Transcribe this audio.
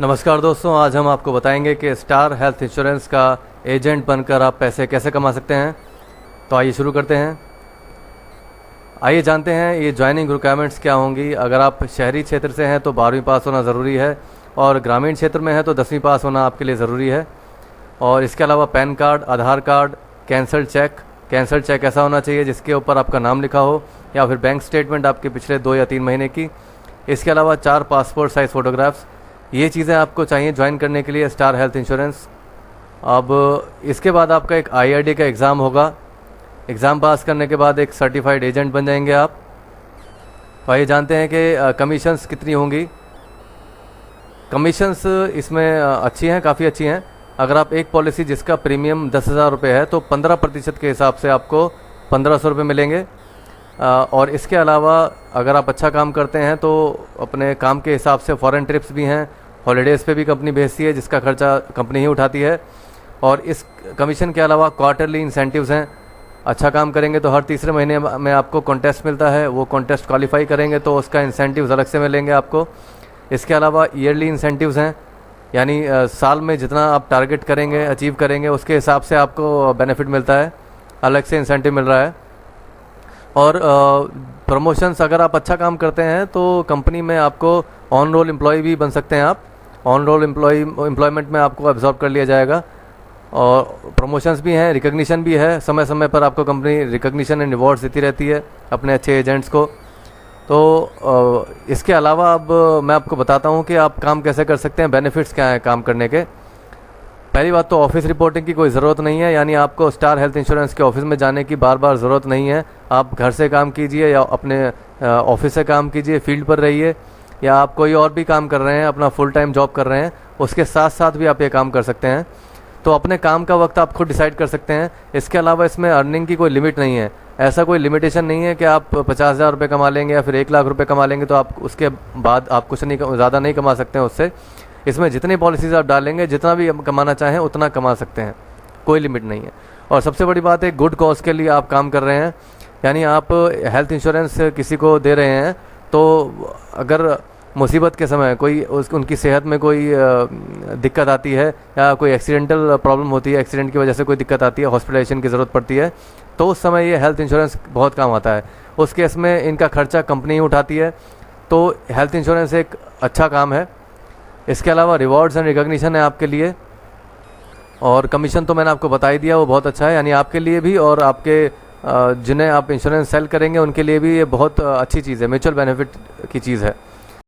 नमस्कार दोस्तों, आज हम आपको बताएंगे कि स्टार हेल्थ इंश्योरेंस का एजेंट बनकर आप पैसे कैसे कमा सकते हैं। तो आइए शुरू करते हैं। आइए जानते हैं ये ज्वाइनिंग रिक्वायरमेंट्स क्या होंगी। अगर आप शहरी क्षेत्र से हैं तो 12वीं पास होना ज़रूरी है, और ग्रामीण क्षेत्र में है तो 10वीं पास होना आपके लिए ज़रूरी है। और इसके अलावा पैन कार्ड, आधार कार्ड, कैंसल्ड चेक ऐसा होना चाहिए जिसके ऊपर आपका नाम लिखा हो, या फिर बैंक स्टेटमेंट आपके पिछले 2 या 3 महीने की। इसके अलावा 4 पासपोर्ट साइज़ फ़ोटोग्राफ्स, ये चीज़ें आपको चाहिए ज्वाइन करने के लिए स्टार हेल्थ इंश्योरेंस। अब इसके बाद आपका एक IRD का एग्ज़ाम होगा। एग्ज़ाम पास करने के बाद एक सर्टिफाइड एजेंट बन जाएंगे आप। तो आइए जानते हैं कि कमीशंस कितनी होंगी। कमीशंस इसमें अच्छी हैं, काफ़ी अच्छी हैं। अगर आप एक पॉलिसी जिसका प्रीमियम 10,000 रुपये है तो 15% के हिसाब से आपको 1,500 रुपये मिलेंगे। और इसके अलावा अगर आप अच्छा काम करते हैं तो अपने काम के हिसाब से फॉरेन ट्रिप्स भी हैं, हॉलीडेज़ पे भी कंपनी भेजती है जिसका खर्चा कंपनी ही उठाती है। और इस कमीशन के अलावा क्वार्टरली इंसेंटिव्स हैं। अच्छा काम करेंगे तो हर तीसरे महीने में आपको कॉन्टेस्ट मिलता है, वो कॉन्टेस्ट क्वालिफाई करेंगे तो उसका इंसेंटिव्स अलग से मिलेंगे आपको। इसके अलावा ईयरली इंसेंटिव्स हैं, यानी साल में जितना आप टारगेट करेंगे, अचीव करेंगे, उसके हिसाब से आपको बेनिफिट मिलता है, अलग से इंसेंटिव मिल रहा है। और प्रमोशंस, अगर आप अच्छा काम करते हैं तो कंपनी में आपको ऑन रोल एम्प्लॉय भी बन सकते हैं। आप ऑन रोल एम्प्लॉयमेंट में आपको एब्जॉर्ब कर लिया जाएगा। और प्रमोशंस भी हैं, रिकग्निशन भी है, समय समय पर आपको कंपनी रिकग्निशन एंड रिवॉर्ड्स देती रहती है अपने अच्छे एजेंट्स को। तो इसके अलावा अब मैं आपको बताता हूँ कि आप काम कैसे कर सकते हैं, बेनिफिट्स क्या हैं काम करने के। पहली बात तो ऑफिस रिपोर्टिंग की कोई ज़रूरत नहीं है, यानी आपको स्टार हेल्थ इंश्योरेंस के ऑफिस में जाने की बार बार ज़रूरत नहीं है। आप घर से काम कीजिए या अपने ऑफिस से काम कीजिए, फील्ड पर रहिए, या आप कोई और भी काम कर रहे हैं, अपना फुल टाइम जॉब कर रहे हैं, उसके साथ साथ भी आप ये काम कर सकते हैं। तो अपने काम का वक्त आप खुद डिसाइड कर सकते हैं। इसके अलावा इसमें अर्निंग की कोई लिमिट नहीं है, ऐसा कोई लिमिटेशन नहीं है कि आप 50,000 रुपये कमा लेंगे या फिर 1 लाख रुपये कमा लेंगे तो आप उसके बाद आप कुछ नहीं, ज़्यादा नहीं कमा सकते हैं उससे। इसमें जितनी पॉलिसीज़ आप डालेंगे, जितना भी कमाना चाहें उतना कमा सकते हैं, कोई लिमिट नहीं है। और सबसे बड़ी बात है, गुड कॉज के लिए आप काम कर रहे हैं, यानी आप हेल्थ इंश्योरेंस किसी को दे रहे हैं तो अगर मुसीबत के समय कोई उनकी सेहत में कोई दिक्कत आती है या कोई एक्सीडेंटल प्रॉब्लम होती है, एक्सीडेंट की वजह से कोई दिक्कत आती है, हॉस्पिटलाइजेशन की ज़रूरत पड़ती है, तो उस समय ये हेल्थ इंश्योरेंस बहुत काम आता है। उस केस में इनका खर्चा कंपनी ही उठाती है। तो हेल्थ इंश्योरेंस एक अच्छा काम है। इसके अलावा रिवॉर्ड्स एंड रिकग्निशन है आपके लिए, और कमीशन तो मैंने आपको बता ही दिया, वो बहुत अच्छा है, यानी आपके लिए भी और आपके जिन्हें आप इंश्योरेंस सेल करेंगे उनके लिए भी ये बहुत अच्छी चीज़ है, म्यूचुअल बेनिफिट की चीज़ है।